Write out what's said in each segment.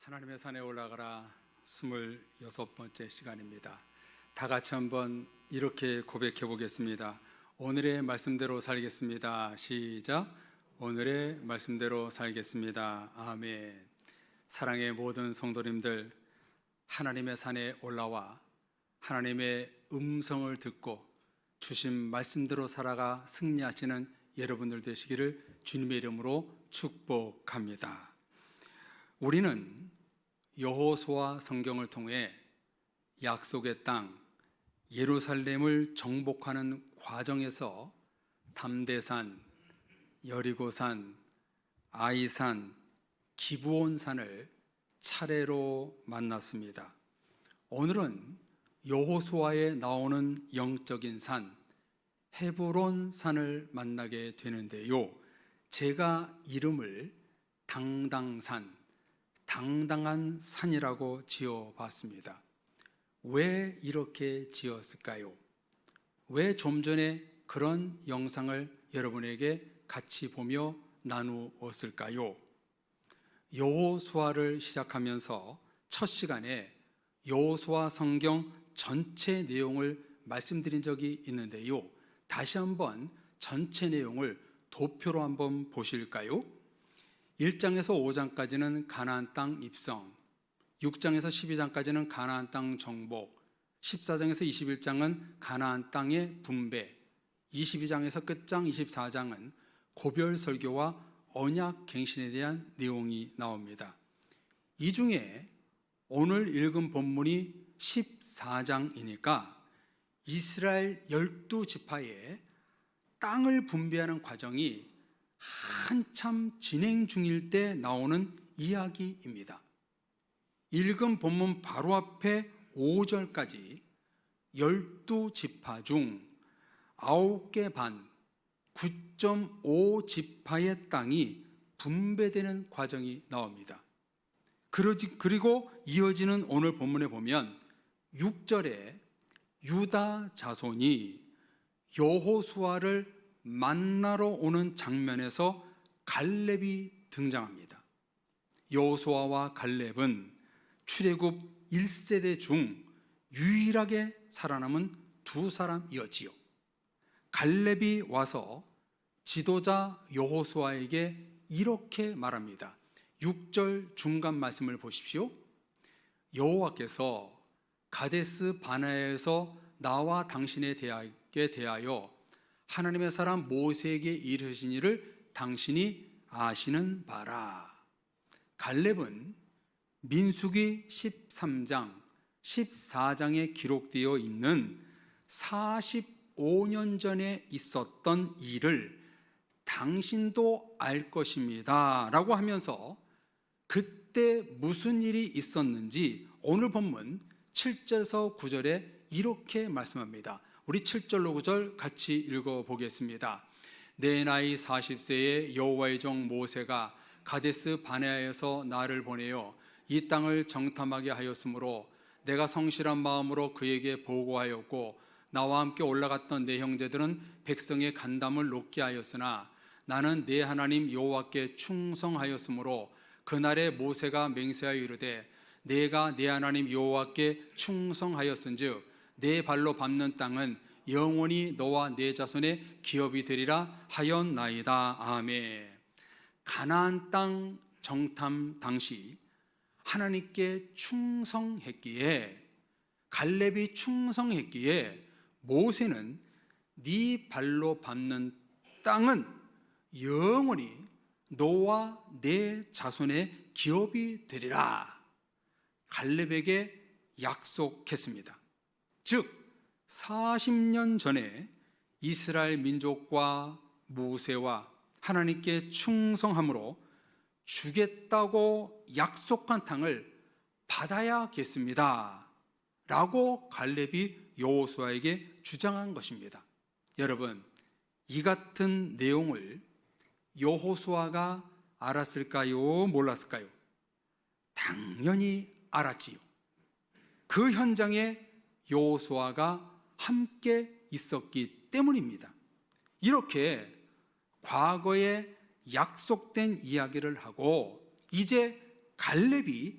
하나님의 산에 올라가라 26번째 시간입니다. 다 같이 한번 이렇게 고백해 보겠습니다. 오늘의 말씀대로 살겠습니다. 시작. 오늘의 말씀대로 살겠습니다. 아멘. 사랑의 모든 성도님들, 하나님의 산에 올라와 하나님의 음성을 듣고 주신 말씀대로 살아가 승리하시는 여러분들 되시기를 주님의 이름으로 축복합니다. 우리는 여호수아 성경을 통해 약속의 땅 예루살렘을 정복하는 과정에서 담대산, 여리고산, 아이산, 기브온산을 차례로 만났습니다. 오늘은 여호수아에 나오는 영적인 산 헤브론산을 만나게 되는데요, 제가 이름을 당당산, 당당한 산이라고 지어봤습니다. 왜 이렇게 지었을까요? 왜 좀 전에 그런 영상을 여러분에게 같이 보며 나누었을까요? 여호수아를 시작하면서 첫 시간에 여호수아 성경 전체 내용을 말씀드린 적이 있는데요, 다시 한번 전체 내용을 도표로 한번 보실까요? 1장에서 5장까지는 가나안 땅 입성, 6장에서 12장까지는 가나안 땅 정복, 14장에서 21장은 가나안 땅의 분배, 22장에서 끝장 24장은 고별 설교와 언약 갱신에 대한 내용이 나옵니다. 이 중에 오늘 읽은 본문이 14장이니까 이스라엘 12지파의 땅을 분배하는 과정이 한참 진행 중일 때 나오는 이야기입니다. 읽은 본문 바로 앞에 5절까지 12지파 중 9개 반 9.5지파의 땅이 분배되는 과정이 나옵니다. 그리고 이어지는 오늘 본문에 보면 6절에 유다 자손이 여호수아를 만나러 오는 장면에서 갈렙이 등장합니다. 여호수아와 갈렙은 출애굽 1세대 중 유일하게 살아남은 두 사람이었지요. 갈렙이 와서 지도자 여호수아에게 이렇게 말합니다. 6절 중간 말씀을 보십시오. 여호와께서 가데스 바네아에서 나와 당신에 대하여 하나님의 사람 모세에게 이르신 일을 당신이 아시는 바라. 갈렙은 민수기 13장, 14장에 기록되어 있는 45년 전에 있었던 일을 당신도 알 것입니다 라고 하면서 그때 무슨 일이 있었는지 오늘 본문 7절에서 9절에 이렇게 말씀합니다. 우리 7절로 9절 같이 읽어보겠습니다. 내 나이 40세에 여호와의 종 모세가 가데스 바네아에서 나를 보내어 이 땅을 정탐하게 하였으므로 내가 성실한 마음으로 그에게 보고하였고 나와 함께 올라갔던 내 형제들은 백성의 간담을 높게 하였으나 나는 내 하나님 여호와께 충성하였으므로 그날에 모세가 맹세하여 이르되 내가 내 하나님 여호와께 충성하였은즉 내 발로 밟는 땅은 영원히 너와 내 자손의 기업이 되리라 하였나이다. 아멘. 가나안 땅 정탐 당시 하나님께 충성했기에, 갈렙이 충성했기에 모세는 네 발로 밟는 땅은 영원히 너와 내 자손의 기업이 되리라 갈렙에게 약속했습니다. 즉 40년 전에 이스라엘 민족과 모세와 하나님께 충성함으로 주겠다고 약속한 땅을 받아야겠습니다 라고 갈렙이 여호수아에게 주장한 것입니다. 여러분, 이 같은 내용을 여호수아가 알았을까요? 몰랐을까요? 당연히 알았지요. 그 현장에 여호수아가 함께 있었기 때문입니다. 이렇게 과거에 약속된 이야기를 하고 이제 갈렙이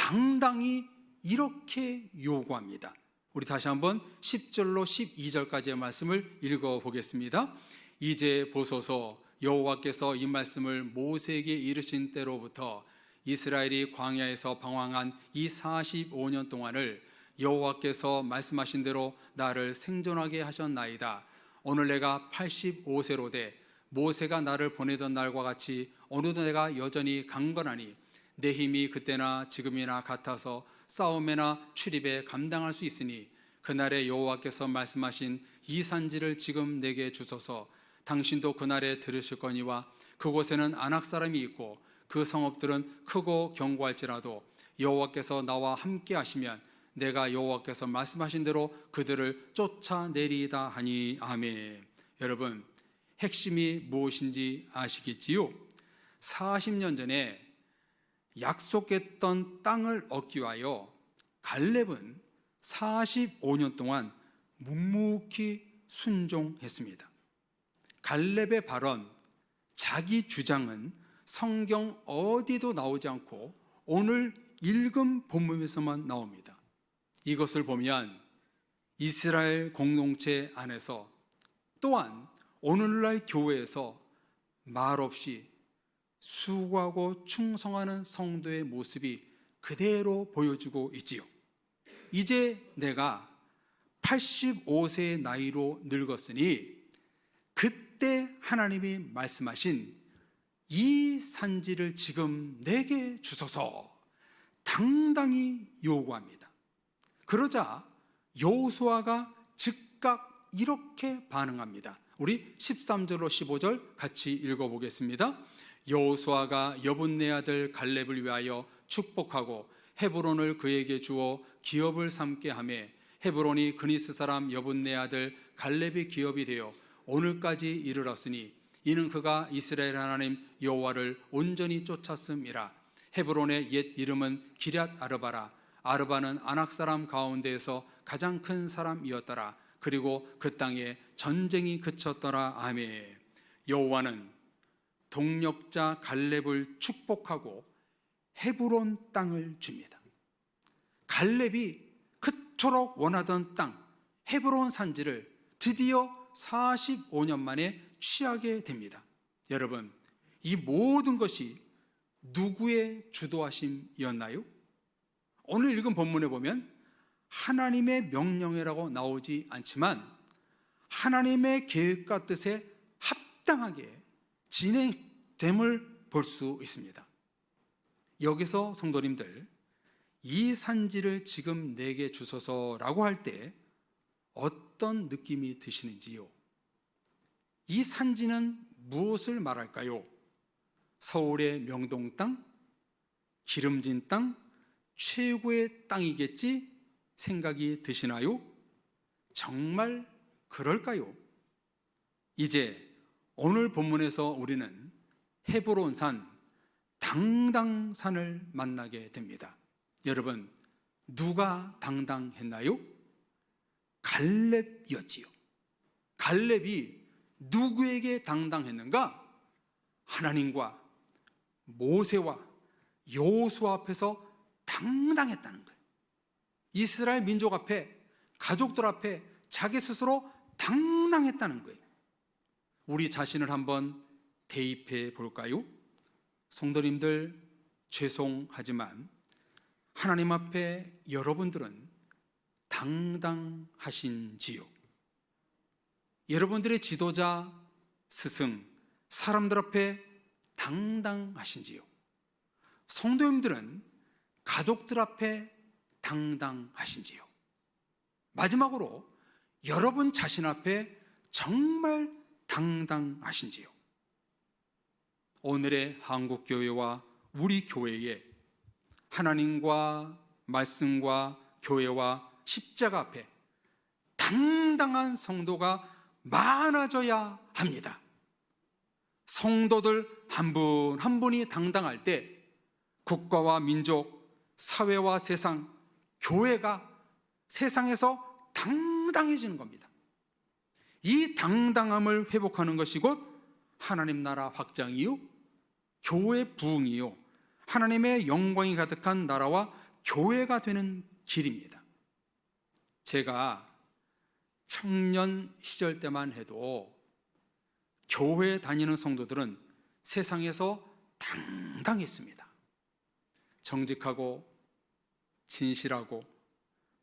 당당히 이렇게 요구합니다. 우리 다시 한번 10절로 12절까지의 말씀을 읽어보겠습니다. 이제 보소서, 여호와께서 이 말씀을 모세에게 이르신 때로부터 이스라엘이 광야에서 방황한 이 45년 동안을 여호와께서 말씀하신 대로 나를 생존하게 하셨나이다. 오늘 내가 85세로 돼 모세가 나를 보내던 날과 같이 오늘도 내가 여전히 강건하니 내 힘이 그때나 지금이나 같아서 싸움에나 출입에 감당할 수 있으니 그날에 여호와께서 말씀하신 이 산지를 지금 내게 주소서. 당신도 그날에 들으실 거니와 그곳에는 아낙 사람이 있고 그 성읍들은 크고 견고할지라도 여호와께서 나와 함께 하시면 내가 여호와께서 말씀하신 대로 그들을 쫓아내리이다 하니. 아멘. 여러분, 핵심이 무엇인지 아시겠지요? 40년 전에 약속했던 땅을 얻기 위하여 갈렙은 45년 동안 묵묵히 순종했습니다. 갈렙의 발언, 자기 주장은 성경 어디도 나오지 않고 오늘 읽은 본문에서만 나옵니다. 이것을 보면 이스라엘 공동체 안에서 또한 오늘날 교회에서 말없이 수고하고 충성하는 성도의 모습이 그대로 보여주고 있지요. 이제 내가 85세의 나이로 늙었으니 그때 하나님이 말씀하신 이 산지를 지금 내게 주소서 당당히 요구합니다. 그러자 여호수아가 즉각 이렇게 반응합니다. 우리 13절로 15절 같이 읽어보겠습니다. 여호수아가 여분네 아들 갈렙을 위하여 축복하고 헤브론을 그에게 주어 기업을 삼게 하며 헤브론이 그니스 사람 여분네 아들 갈렙의 기업이 되어 오늘까지 이르렀으니 이는 그가 이스라엘 하나님 여호와를 온전히 쫓았음이라. 헤브론의 옛 이름은 기럇 아르바라. 아르바는 아낙 사람 가운데에서 가장 큰 사람이었더라. 그리고 그 땅에 전쟁이 그쳤더라. 아멘. 여호와는 동력자 갈렙을 축복하고 헤브론 땅을 줍니다. 갈렙이 그토록 원하던 땅 헤브론 산지를 드디어 45년 만에 취하게 됩니다. 여러분, 이 모든 것이 누구의 주도하심이었나요? 오늘 읽은 본문에 보면 하나님의 명령이라고 나오지 않지만 하나님의 계획과 뜻에 합당하게 진행됨을 볼 수 있습니다. 여기서 성도님들, 이 산지를 지금 내게 주소서라고 할 때 어떤 느낌이 드시는지요? 이 산지는 무엇을 말할까요? 서울의 명동 땅, 기름진 땅, 최고의 땅이겠지 생각이 드시나요? 정말 그럴까요? 이제 오늘 본문에서 우리는 헤브론산, 당당산을 만나게 됩니다. 여러분, 누가 당당했나요? 갈렙이었지요. 갈렙이 누구에게 당당했는가? 하나님과 모세와 여호수아 앞에서 당당했다는 거예요. 이스라엘 민족 앞에, 가족들 앞에 자기 스스로 당당했다는 거예요. 우리 자신을 한번 대입해 볼까요? 성도님들, 죄송하지만 하나님 앞에 여러분들은 당당하신지요? 여러분들의 지도자, 스승, 사람들 앞에 당당하신지요? 성도님들은 가족들 앞에 당당하신지요? 마지막으로 여러분 자신 앞에 정말 당당하신지요? 오늘의 한국교회와 우리 교회에 하나님과 말씀과 교회와 십자가 앞에 당당한 성도가 많아져야 합니다. 성도들 한 분 한 분이 당당할 때 국가와 민족, 사회와 세상, 교회가 세상에서 당당해지는 겁니다. 이 당당함을 회복하는 것이 곧 하나님 나라 확장이요, 교회 부흥이요, 하나님의 영광이 가득한 나라와 교회가 되는 길입니다. 제가 청년 시절 때만 해도 교회 다니는 성도들은 세상에서 당당했습니다. 정직하고 진실하고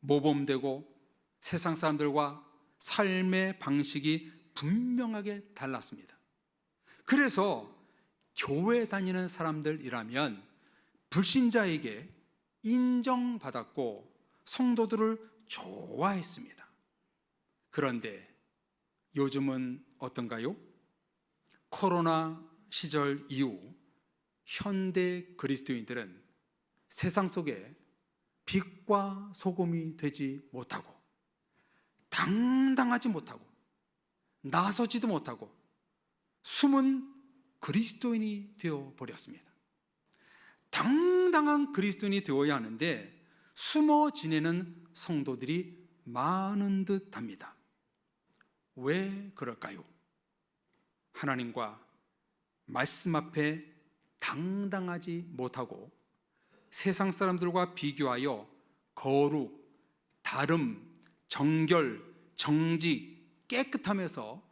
모범되고 세상 사람들과 삶의 방식이 분명하게 달랐습니다. 그래서 교회 다니는 사람들이라면 불신자에게 인정받았고 성도들을 좋아했습니다. 그런데 요즘은 어떤가요? 코로나 시절 이후 현대 그리스도인들은 세상 속에 빛과 소금이 되지 못하고 당당하지 못하고 나서지도 못하고 숨은 그리스도인이 되어 버렸습니다. 당당한 그리스도인이 되어야 하는데 숨어 지내는 성도들이 많은 듯합니다. 왜 그럴까요? 하나님과 말씀 앞에 당당하지 못하고 세상 사람들과 비교하여 거룩, 다름, 정결, 정직, 깨끗함에서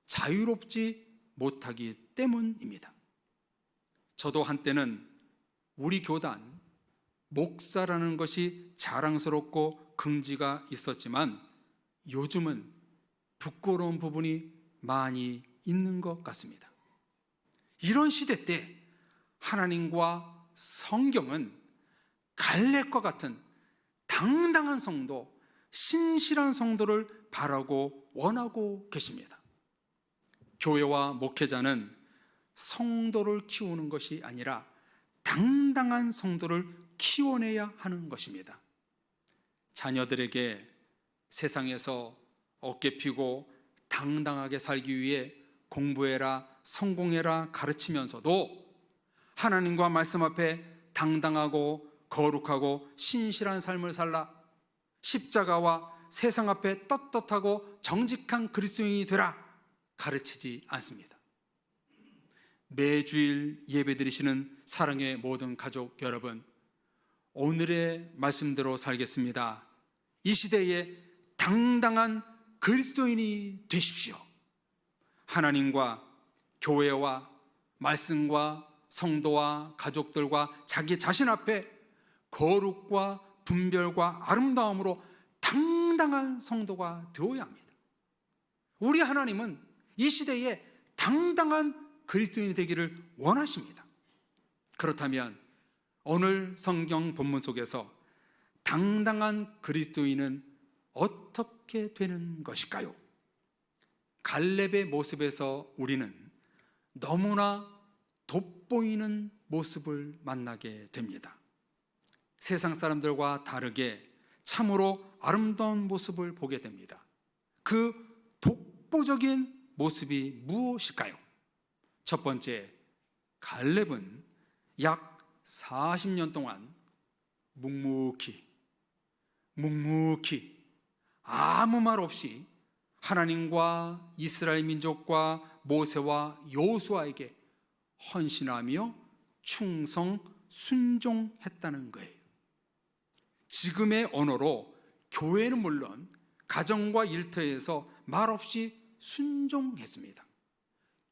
자유롭지 못하기 때문입니다. 저도 한때는 우리 교단 목사라는 것이 자랑스럽고 긍지가 있었지만 요즘은 부끄러운 부분이 많이 있는 것 같습니다. 이런 시대 때 하나님과 성경은 갈렙과 같은 당당한 성도, 신실한 성도를 바라고 원하고 계십니다. 교회와 목회자는 성도를 키우는 것이 아니라 당당한 성도를 키워내야 하는 것입니다. 자녀들에게 세상에서 어깨 펴고 당당하게 살기 위해 공부해라, 성공해라 가르치면서도 하나님과 말씀 앞에 당당하고 거룩하고 신실한 삶을 살라, 십자가와 세상 앞에 떳떳하고 정직한 그리스도인이 되라 가르치지 않습니다. 매주일 예배드리시는 사랑의 모든 가족 여러분, 오늘의 말씀대로 살겠습니다. 이 시대에 당당한 그리스도인이 되십시오. 하나님과 교회와 말씀과 성도와 가족들과 자기 자신 앞에 거룩과 분별과 아름다움으로 당당한 성도가 되어야 합니다. 우리 하나님은 이 시대에 당당한 그리스도인이 되기를 원하십니다. 그렇다면 오늘 성경 본문 속에서 당당한 그리스도인은 어떻게 되는 것일까요? 갈렙의 모습에서 우리는 너무나 돋보이는 모습을 만나게 됩니다. 세상 사람들과 다르게 참으로 아름다운 모습을 보게 됩니다. 그 독보적인 모습이 무엇일까요? 첫 번째, 갈렙은 약 40년 동안 묵묵히 아무 말 없이 하나님과 이스라엘 민족과 모세와 여호수아에게 헌신하며 충성 순종했다는 거예요. 지금의 언어로 교회는 물론 가정과 일터에서 말없이 순종했습니다.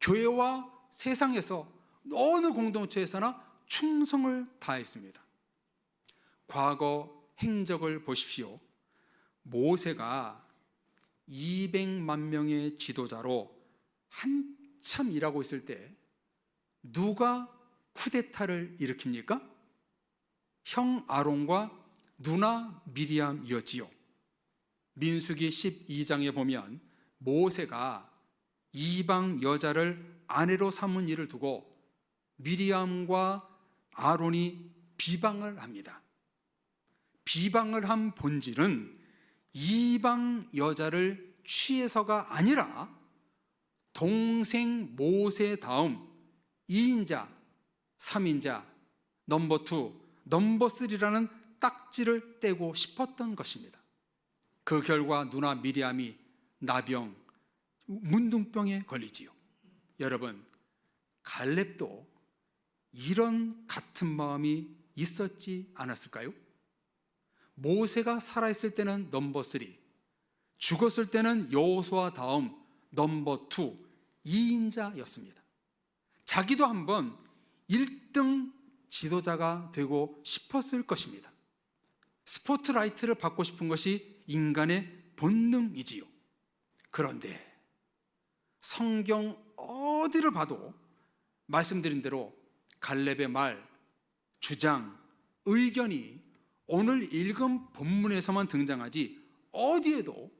교회와 세상에서 어느 공동체에서나 충성을 다했습니다. 과거 행적을 보십시오. 모세가 200만 명의 지도자로 한참 일하고 있을 때 누가 쿠데타를 일으킵니까? 형 아론과 누나 미리암이었지요. 민수기 12장에 보면 모세가 이방 여자를 아내로 삼은 일을 두고 미리암과 아론이 비방을 합니다. 비방을 한 본질은 이방 여자를 취해서가 아니라 동생 모세 다음 2인자, 3인자, 넘버 2, 넘버 3라는 딱지를 떼고 싶었던 것입니다. 그 결과 누나 미리암이 나병, 문둥병에 걸리지요. 여러분, 갈렙도 이런 같은 마음이 있었지 않았을까요? 모세가 살아있을 때는 넘버 3, 죽었을 때는 여호수아 다음 넘버 2, 2인자였습니다. 자기도 한번 1등 지도자가 되고 싶었을 것입니다. 스포트라이트를 받고 싶은 것이 인간의 본능이지요. 그런데 성경 어디를 봐도 말씀드린 대로 갈렙의 말, 주장, 의견이 오늘 읽은 본문에서만 등장하지 어디에도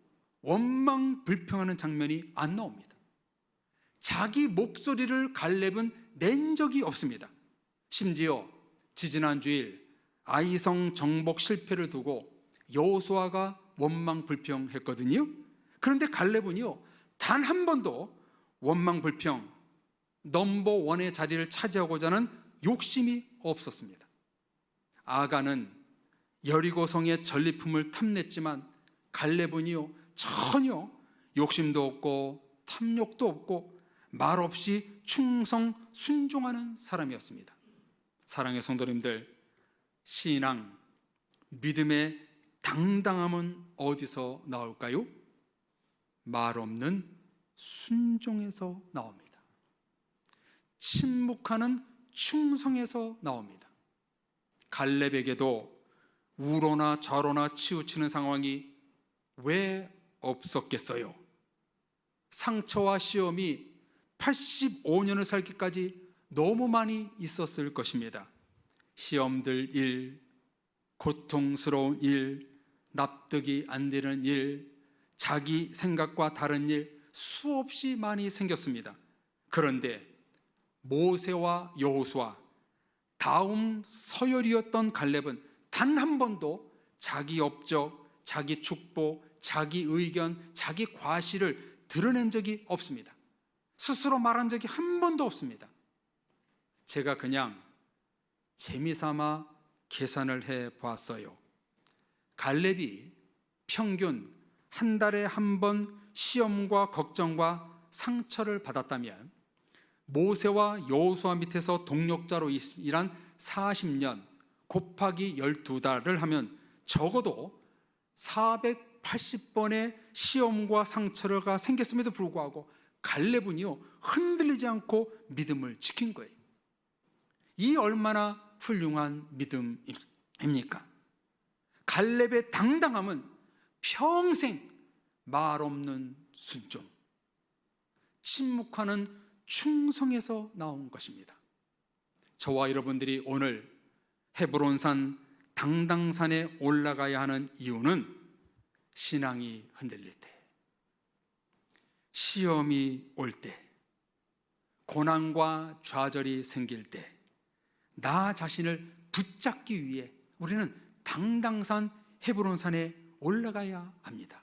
원망 불평하는 장면이 안 나옵니다. 자기 목소리를 갈렙은 낸 적이 없습니다. 심지어 지지난 주일 아이성 정복 실패를 두고 여호수아가 원망 불평했거든요. 그런데 갈렙은요, 단 한 번도 원망 불평, 넘버 원의 자리를 차지하고자 하는 욕심이 없었습니다. 아가는 여리고성의 전리품을 탐냈지만 갈렙은요, 전혀 욕심도 없고 탐욕도 없고 말없이 충성 순종하는 사람이었습니다. 사랑의 성도님들, 신앙, 믿음의 당당함은 어디서 나올까요? 말 없는 순종에서 나옵니다. 침묵하는 충성에서 나옵니다. 갈렙에게도 우로나 좌로나 치우치는 상황이 왜 없었겠어요? 상처와 시험이 85년을 살기까지 너무 많이 있었을 것입니다. 시험들 일, 고통스러운 일, 납득이 안 되는 일, 자기 생각과 다른 일 수없이 많이 생겼습니다. 그런데 모세와 여호수아 다음 서열이었던 갈렙은 단 한 번도 자기 업적, 자기 축복, 자기 의견, 자기 과실을 드러낸 적이 없습니다. 스스로 말한 적이 한 번도 없습니다. 제가 그냥 재미삼아 계산을 해 보았어요. 갈렙이 평균 한 달에 한 번 시험과 걱정과 상처를 받았다면 모세와 여호수아 밑에서 동력자로 일한 40년 곱하기 12달을 하면 적어도 480번의 시험과 상처가 생겼음에도 불구하고 갈렙은요, 흔들리지 않고 믿음을 지킨 거예요. 이 얼마나 훌륭한 믿음입니까? 갈렙의 당당함은 평생 말 없는 순종, 침묵하는 충성에서 나온 것입니다. 저와 여러분들이 오늘 헤브론산 당당산에 올라가야 하는 이유는 신앙이 흔들릴 때, 시험이 올 때, 고난과 좌절이 생길 때, 나 자신을 붙잡기 위해 우리는 당당산 헤브론산에 올라가야 합니다.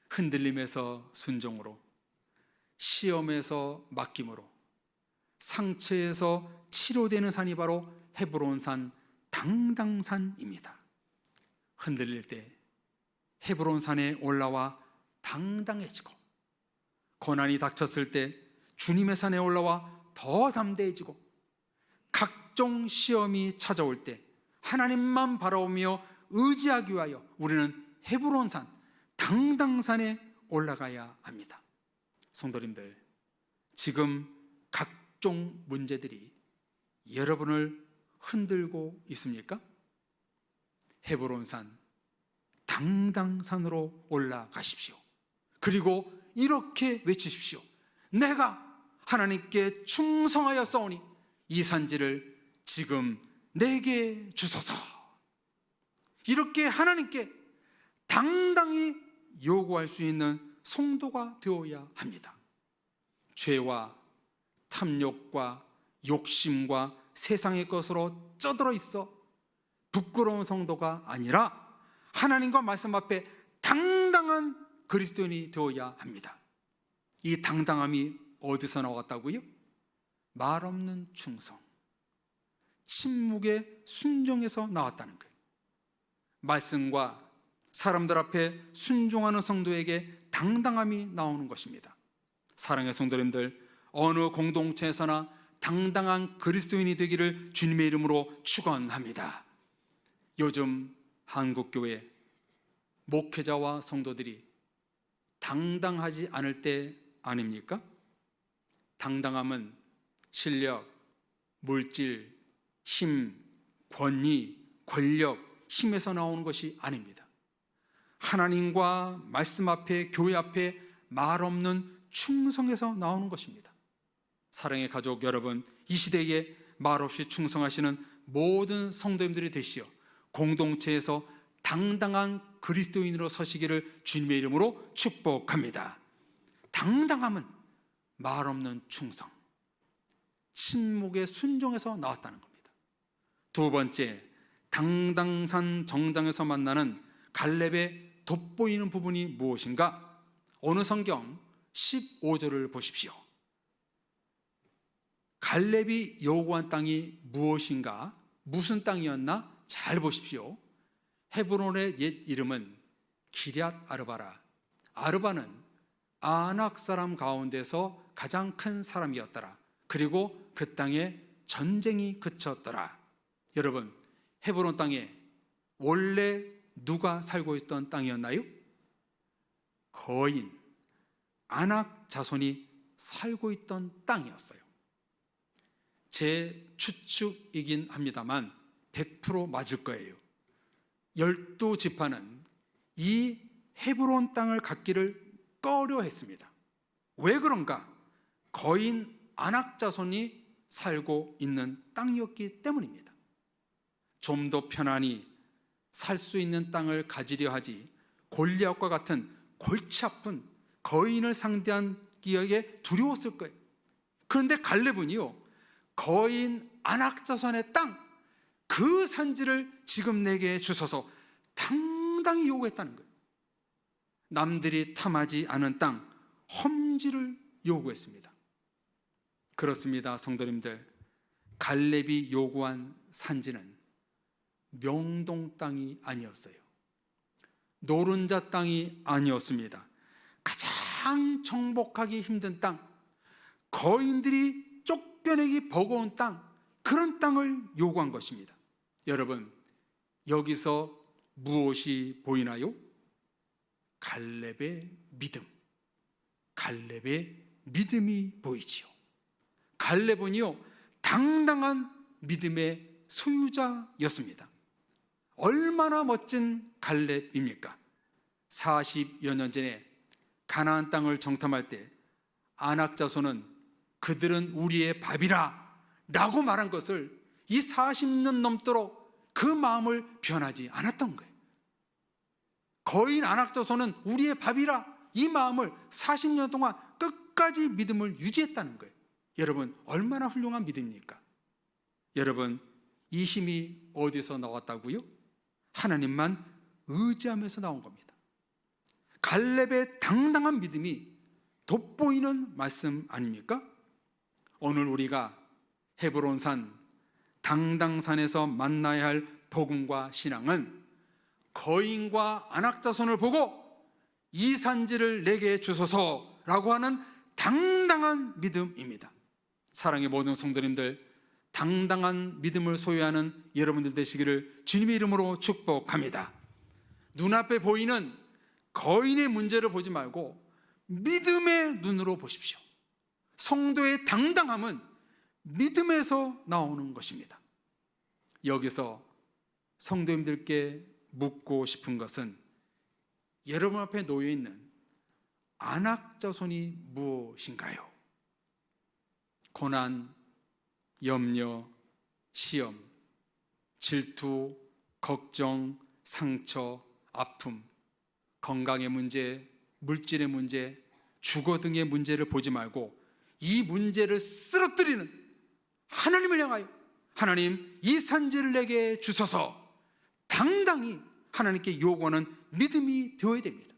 흔들림에서 순종으로, 시험에서 맡김으로, 상처에서 치료되는 산이 바로 헤브론산 당당산입니다. 흔들릴 때 헤브론산에 올라와 당당해지고, 고난이 닥쳤을 때 주님의 산에 올라와 더 담대해지고, 각종 시험이 찾아올 때 하나님만 바라보며 의지하기 위하여 우리는 헤브론산 당당산에 올라가야 합니다. 성도님들, 지금 각종 문제들이 여러분을 흔들고 있습니까? 헤브론산 당당산으로 올라가십시오. 그리고 이렇게 외치십시오. 내가 하나님께 충성하여 싸우니 이 산지를 지금 내게 주소서. 이렇게 하나님께 당당히 요구할 수 있는 성도가 되어야 합니다. 죄와 탐욕과 욕심과 세상의 것으로 쩌들어 있어 부끄러운 성도가 아니라 하나님과 말씀 앞에 당당한 그리스도인이 되어야 합니다. 이 당당함이 어디서 나왔다고요? 말 없는 충성, 침묵의 순종에서 나왔다는 거예요. 말씀과 사람들 앞에 순종하는 성도에게 당당함이 나오는 것입니다. 사랑의 성도님들, 어느 공동체에서나 당당한 그리스도인이 되기를 주님의 이름으로 축원합니다. 요즘 한국교회 목회자와 성도들이 당당하지 않을 때 아닙니까? 당당함은 실력, 물질, 힘, 권위, 권력, 힘에서 나오는 것이 아닙니다. 하나님과 말씀 앞에, 교회 앞에 말 없는 충성에서 나오는 것입니다. 사랑의 가족 여러분, 이 시대에 말없이 충성하시는 모든 성도님들이 되시어 공동체에서 당당한 그리스도인으로 서시기를 주님의 이름으로 축복합니다. 당당함은 말 없는 충성, 침묵의 순종에서 나왔다는 겁니다. 두 번째, 당당산 정당에서 만나는 갈렙의 돋보이는 부분이 무엇인가? 어느 성경 15절을 보십시오. 갈렙이 요구한 땅이 무엇인가? 무슨 땅이었나? 잘 보십시오. 헤브론의 옛 이름은 기럇 아르바라. 아르바는 아낙 사람 가운데서 가장 큰 사람이었더라. 그리고 그 땅에 전쟁이 그쳤더라. 여러분, 헤브론 땅에 원래 누가 살고 있던 땅이었나요? 거인, 아낙 자손이 살고 있던 땅이었어요. 제 추측이긴 합니다만 100% 맞을 거예요. 12지파는 이 헤브론 땅을 갖기를 꺼려했습니다. 왜 그런가? 거인 아낙 자손이 살고 있는 땅이었기 때문입니다. 좀 더 편안히 살 수 있는 땅을 가지려 하지 골리앗과 같은 골치 아픈 거인을 상대한 기억에 두려웠을 거예요. 그런데 갈렙은요, 거인 아낙 자손의 땅, 그 산지를 지금 내게 주소서 당당히 요구했다는 거예요. 남들이 탐하지 않은 땅, 험지를 요구했습니다. 그렇습니다, 성도님들. 갈렙이 요구한 산지는 명동 땅이 아니었어요. 노른자 땅이 아니었습니다. 가장 정복하기 힘든 땅, 거인들이 쫓겨내기 버거운 땅, 그런 땅을 요구한 것입니다. 여러분, 여기서 무엇이 보이나요? 갈렙의 믿음, 갈렙의 믿음이 보이지요. 갈렙은요, 당당한 믿음의 소유자였습니다. 얼마나 멋진 갈렙입니까? 40여 년 전에 가나안 땅을 정탐할 때 아낙 자손은 그들은 우리의 밥이라 라고 말한 것을 이 40년 넘도록 그 마음을 변하지 않았던 거예요. 거인 아낙 자손은 우리의 밥이라 이 마음을 40년 동안 끝까지 믿음을 유지했다는 거예요. 여러분, 얼마나 훌륭한 믿음입니까? 여러분, 이 힘이 어디서 나왔다고요? 하나님만 의지하면서 나온 겁니다. 갈렙의 당당한 믿음이 돋보이는 말씀 아닙니까? 오늘 우리가 헤브론산, 당당산에서 만나야 할 복음과 신앙은 거인과 아낙 자손을 보고 이 산지를 내게 주소서라고 하는 당당한 믿음입니다. 사랑의 모든 성도님들, 당당한 믿음을 소유하는 여러분들 되시기를 주님의 이름으로 축복합니다. 눈앞에 보이는 거인의 문제를 보지 말고 믿음의 눈으로 보십시오. 성도의 당당함은 믿음에서 나오는 것입니다. 여기서 성도님들께 묻고 싶은 것은 여러분 앞에 놓여 있는 아낙 자손이 무엇인가요? 고난, 염려, 시험, 질투, 걱정, 상처, 아픔, 건강의 문제, 물질의 문제, 주거 등의 문제를 보지 말고 이 문제를 쓰러뜨리는 하나님을 향하여 하나님, 이 산지를 내게 주소서 당당히 하나님께 요구하는 믿음이 되어야 됩니다.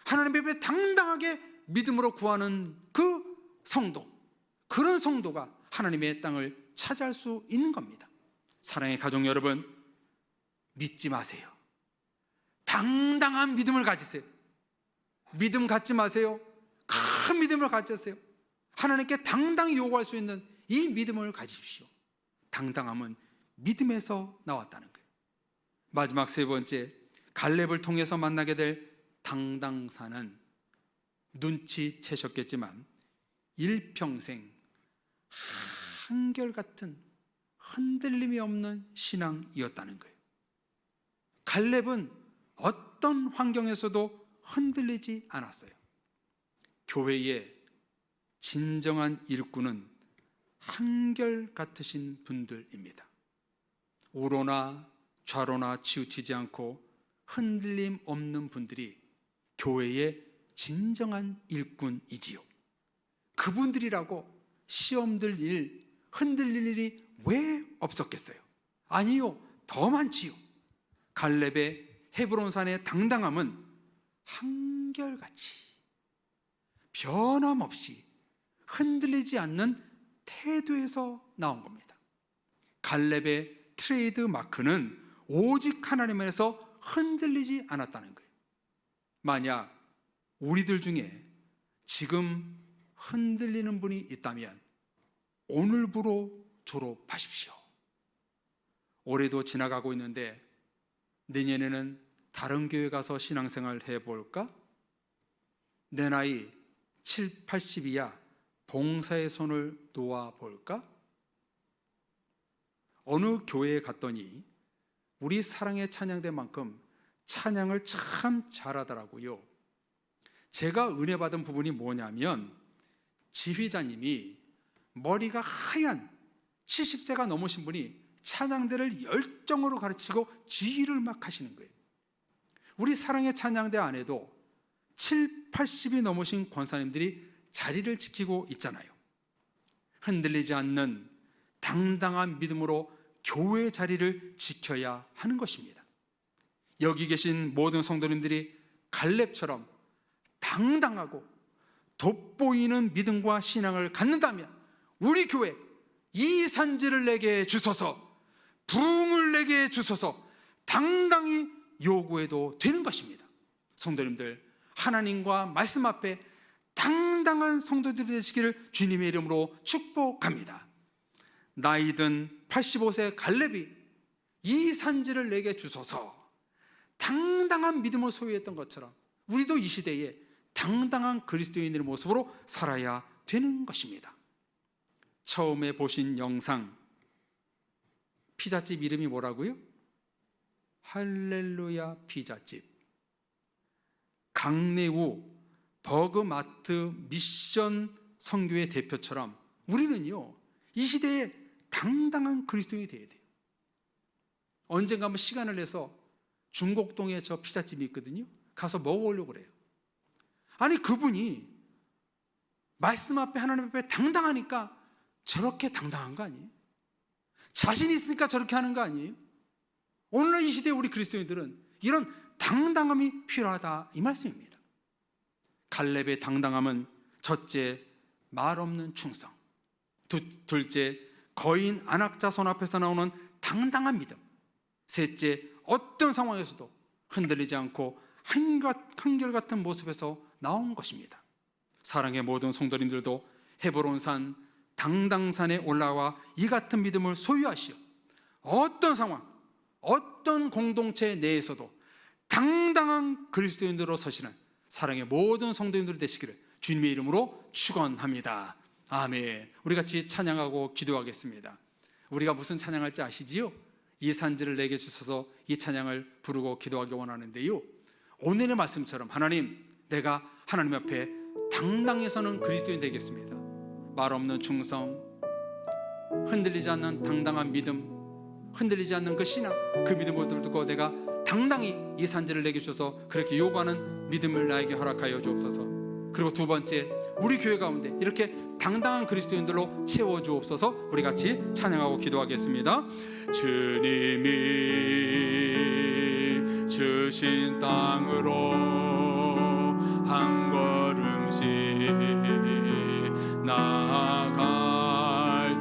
하나님 앞에 당당하게 믿음으로 구하는 그 성도, 그런 성도가 하나님의 땅을 차지할 수 있는 겁니다. 사랑의 가족 여러분, 믿지 마세요. 당당한 믿음을 가지세요. 믿음 갖지 마세요. 큰 믿음을 가지세요. 하나님께 당당히 요구할 수 있는 이 믿음을 가지십시오. 당당함은 믿음에서 나왔다는 거예요. 마지막 세 번째, 갈렙을 통해서 만나게 될 당당사는 눈치채셨겠지만 일평생 한결같은 흔들림이 없는 신앙이었다는 거예요. 갈렙은 어떤 환경에서도 흔들리지 않았어요. 교회의 진정한 일꾼은 한결같으신 분들입니다. 우로나 좌로나 치우치지 않고 흔들림 없는 분들이 교회의 진정한 일꾼이지요. 그분들이라고 시험들 일, 흔들릴 일이 왜 없었겠어요? 아니요, 더 많지요. 갈렙의 헤브론산의 당당함은 한결같이 변함없이 흔들리지 않는 태도에서 나온 겁니다. 갈렙의 트레이드 마크는 오직 하나님 안에서 흔들리지 않았다는 거예요. 만약 우리들 중에 지금 흔들리는 분이 있다면 오늘부로 졸업하십시오. 올해도 지나가고 있는데 내년에는 다른 교회 가서 신앙생활 해볼까? 내 나이 7, 80이야 봉사의 손을 놓아볼까? 어느 교회에 갔더니 우리 사랑의 찬양대만큼 찬양을 참 잘하더라고요. 제가 은혜 받은 부분이 뭐냐면 지휘자님이 머리가 하얀 70세가 넘으신 분이 찬양대를 열정으로 가르치고 지휘를 막 하시는 거예요. 우리 사랑의 찬양대 안에도 7, 80이 넘으신 권사님들이 자리를 지키고 있잖아요. 흔들리지 않는 당당한 믿음으로 교회 자리를 지켜야 하는 것입니다. 여기 계신 모든 성도님들이 갈렙처럼 당당하고 돋보이는 믿음과 신앙을 갖는다면 우리 교회 이 산지를 내게 주소서, 부흥을 내게 주소서 당당히 요구해도 되는 것입니다. 성도님들, 하나님과 말씀 앞에 당당한 성도들이 되시기를 주님의 이름으로 축복합니다. 나이든 85세 갈렙이 이 산지를 내게 주소서 당당한 믿음을 소유했던 것처럼 우리도 이 시대에 당당한 그리스도인의 모습으로 살아야 되는 것입니다. 처음에 보신 영상, 피자집 이름이 뭐라고요? 할렐루야 피자집. 강내우 버그마트 미션 선교의 대표처럼 우리는요 이 시대에 당당한 그리스도인이 되어야 돼요. 언젠가 한번 시간을 내서 중곡동에 저 피자집이 있거든요. 가서 먹어보려고 그래요. 아니 그분이 말씀 앞에 하나님 앞에 당당하니까 저렇게 당당한 거 아니에요? 자신이 있으니까 저렇게 하는 거 아니에요? 오늘날 이 시대에 우리 그리스도인들은 이런 당당함이 필요하다 이 말씀입니다. 갈렙의 당당함은 첫째, 말 없는 충성. 둘째, 거인 안악자손 앞에서 나오는 당당한 믿음. 셋째, 어떤 상황에서도 흔들리지 않고 한결같은 모습에서 나온 것입니다. 사랑의 모든 성도님들도 헤브론산 당당산에 올라와 이 같은 믿음을 소유하시오. 어떤 상황, 어떤 공동체 내에서도 당당한 그리스도인으로 서시는 사랑의 모든 성도님들이 되시기를 주님의 이름으로 축원합니다. 아멘. 우리 같이 찬양하고 기도하겠습니다. 우리가 무슨 찬양할지 아시지요? 이 산지를 내게 주셔서 이 찬양을 부르고 기도하기 원하는데요, 오늘의 말씀처럼 하나님, 내가 하나님 앞에 당당히 서는 그리스도인 되겠습니다. 말 없는 충성, 흔들리지 않는 당당한 믿음, 흔들리지 않는 그 신앙, 그 믿음을 두고 내가 당당히 이 산지를 내게 주셔서 그렇게 요구하는 믿음을 나에게 허락하여 주옵소서. 그리고 두 번째, 우리 교회 가운데 이렇게 당당한 그리스도인들로 채워주옵소서. 우리 같이 찬양하고 기도하겠습니다. 주님이 주신 땅으로 한 걸음씩 나아갈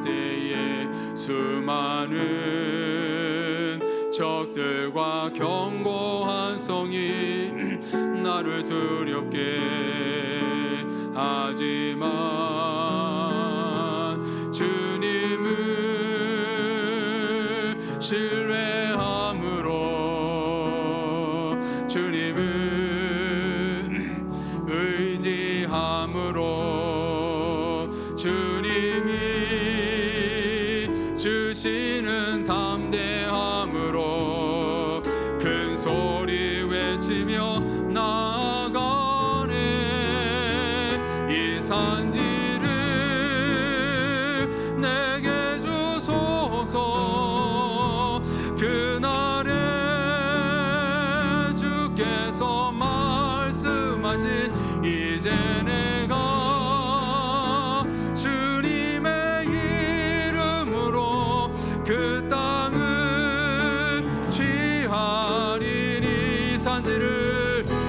때에 수많은 적들과 견고한 성이 나를 두렵게 하지만 주님을 신뢰함으로 소리 외치며 나아가네. 이 산지를 내게 주소서. 그날에 주께서 말씀하신 이제 내가 주님의 이름으로 그 땅을 취하리니.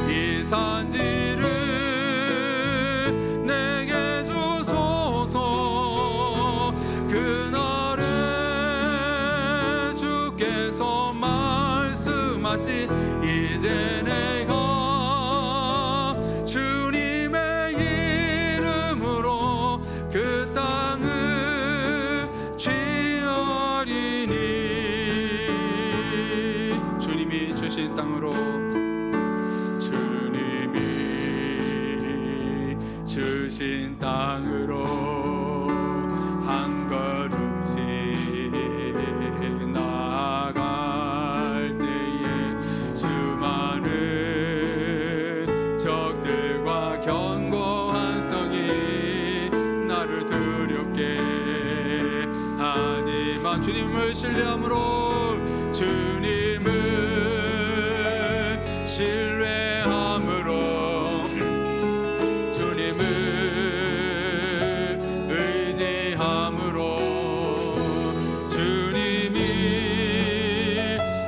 이 산지를 내게 주소서. 그날에 주께서 말씀하신 이제 내가 주님의 이름으로 그 땅을 취하리니. 주님이 주신 땅으로, 주님이 주신 땅으로 한 걸음씩 나아갈 때에 수많은 적들과 견고한 성이 나를 두렵게 하지만 주님을 신뢰함으로, 주님을 신뢰함으로, 주님을 의지함으로, 주님이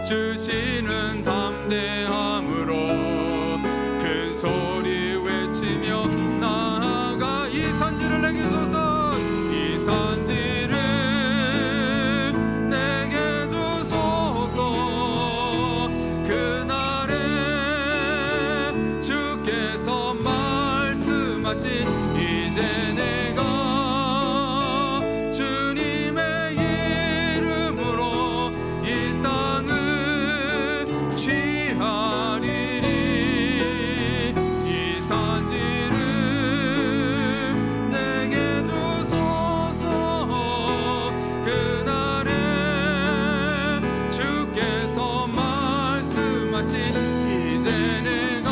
주시는 담대함으로 큰 소리 외치며 나아가. 이 산지를 내게 주소서. 이 산지를 내게 주소서. 그날에 주께서 말씀하신 이제 내가 주님의 이름으로 이 땅을 취하리니. 이 산지를 내게 주소서. 그날에 주께서 말씀하신 이제 내가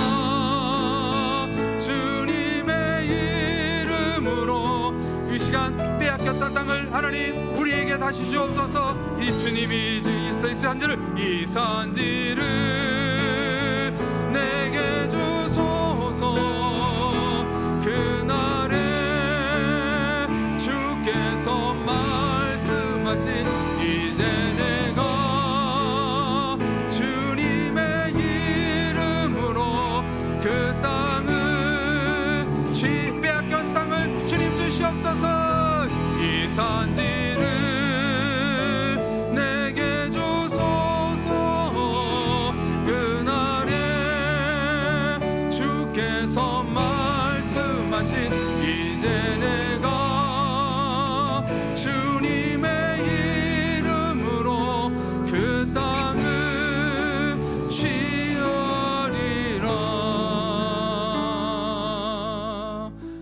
주님의 이름으로 이 시간 빼앗겼던 땅을 하나님 우리에게 다시 주옵소서. 이 주님이 이 산지를 내게 주소서. 그날에 주께서 말씀하신 이제 내가 주님의 이름으로 그 땅을 빼앗긴 땅을 주님 주시옵소서. 이 산지를 내게 주소서. 그날에 주께서 말씀하신 이제 내가 주님의 이름으로 그 땅을 취하리라.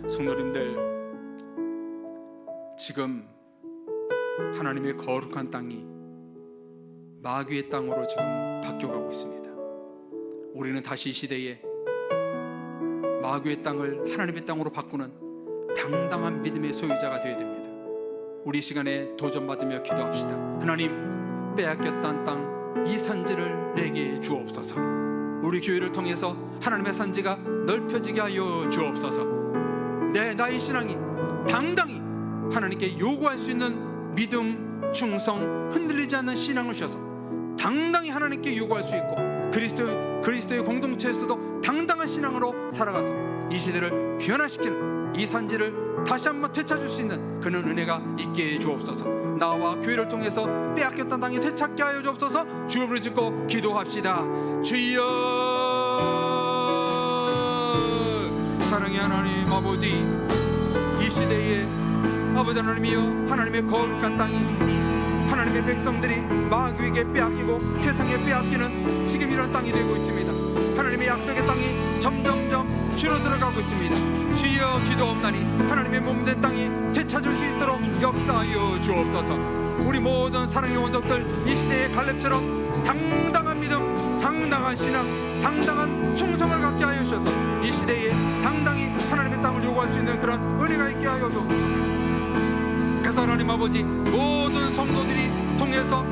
성도님들, 지금 하나님의 거룩한 땅이 마귀의 땅으로 지금 바뀌어가고 있습니다. 우리는 다시 이 시대에 마귀의 땅을 하나님의 땅으로 바꾸는 당당한 믿음의 소유자가 되어야 됩니다. 우리 시간에 도전받으며 기도합시다. 하나님, 빼앗겼던 땅 이 산지를 내게 주옵소서. 우리 교회를 통해서 하나님의 산지가 넓혀지게 하여 주옵소서. 나의 신앙이 당당히 하나님께 요구할 수 있는 믿음, 충성, 흔들리지 않는 신앙을 주셔서 당당히 하나님께 요구할 수 있고 그리스도의 공동체에서도 당당한 신앙으로 살아가서 이 시대를 변화시키는 이 산지를 다시 한번 되찾을 수 있는 그런 은혜가 있게 해 주옵소서. 나와 교회를 통해서 빼앗겼던 땅이 되찾게 하여 주옵소서. 주여 부르짖고 기도합시다. 주여, 사랑의 하나님 아버지, 이 시대에 아버지 하나님이여, 하나님의 거룩한 땅이 하나님의 백성들이 마귀에게 빼앗기고 세상에 빼앗기는 지금 이런 땅이 되고 있습니다. 하나님의 약속의 땅이 점점점 줄어들어가고 있습니다. 주여, 기도옵나니 하나님의 몸된 땅이 되찾을 수 있도록 역사하여 주옵소서. 우리 모든 사랑의 원족들 이 시대의 갈렙처럼 당당한 믿음, 당당한 당당한 신앙, 당당한 충성을 갖게 하여 주셔서 이 시대에 당당히 하나님의 땅을 요구할 수 있는 그런 은혜가 있게 하여 주옵소서. 그래서 하나님 아버지, 모든 성도들이 통해서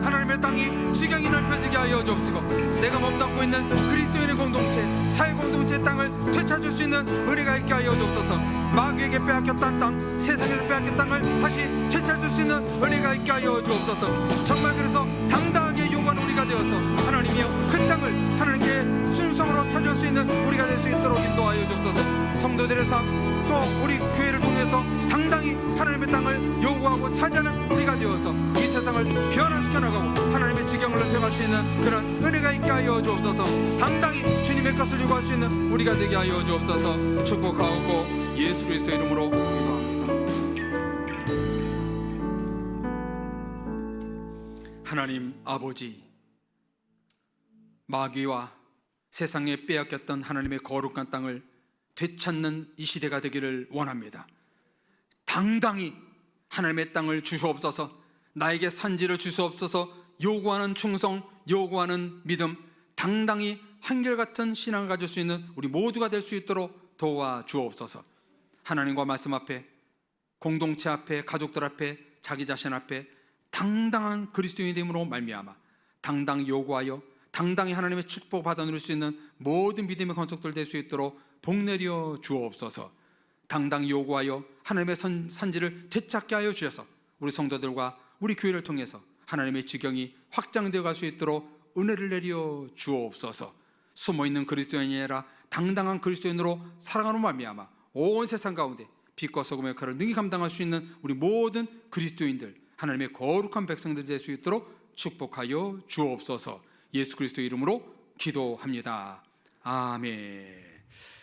하나님의 땅이 지경이 넓혀지게 하여 주옵시고, 내가 몸담고 있는 그리스도인의 공동체, 사회 공동체의 땅을 되찾을 수 있는 은혜가 있게 하여 주옵소서. 마귀에게 빼앗겼던 땅, 세상에서 빼앗긴 땅을 다시 되찾을 수 있는 은혜가 있게 하여 주옵소서. 정말 그래서 당당하게 요구하는 우리가 되어서 하나님이여 그 땅을 하나님께 순성으로 찾을 수 있는 우리가 될 수 있도록 인도하여 주옵소서. 성도들의 삶, 또 우리 교회를 통해서 당당히 하나님의 땅을 요구하고 차지하는 우리가 되어서 이 세상을 변화시켜 나가고 하나님의 지경을 넓혀갈 수 있는 그런 은혜가 있게 하여 주옵소서. 당당히 주님의 것을 요구할 수 있는 우리가 되게 하여 주옵소서. 축복하옵고 예수 그리스도의 이름으로 기도합니다. 하나님 아버지, 마귀와 세상에 빼앗겼던 하나님의 거룩한 땅을 되찾는 이 시대가 되기를 원합니다. 당당히 하나님의 땅을 주시옵소서. 나에게 산지를 주시옵소서. 요구하는 충성, 요구하는 믿음, 당당히 한결같은 신앙을 가질 수 있는 우리 모두가 될 수 있도록 도와주옵소서. 하나님과 말씀 앞에, 공동체 앞에, 가족들 앞에, 자기 자신 앞에 당당한 그리스도인이 됨으로 말미암아 당당히 요구하여 당당히 하나님의 축복 받아 누릴 수 있는 모든 믿음의 건속들 될 수 있도록 복내려 주옵소서. 당당히 요구하여 하나님의 산지를 되찾게 하여 주셔서 우리 성도들과 우리 교회를 통해서 하나님의 지경이 확장되어 갈 수 있도록 은혜를 내려 주옵소서. 숨어있는 그리스도인이 아니라 당당한 그리스도인으로 살아가는 말미암아 온 세상 가운데 빛과 소금의 역할을 능히 감당할 수 있는 우리 모든 그리스도인들, 하나님의 거룩한 백성들이 될 수 있도록 축복하여 주옵소서. 예수 그리스도의 이름으로 기도합니다. 아멘.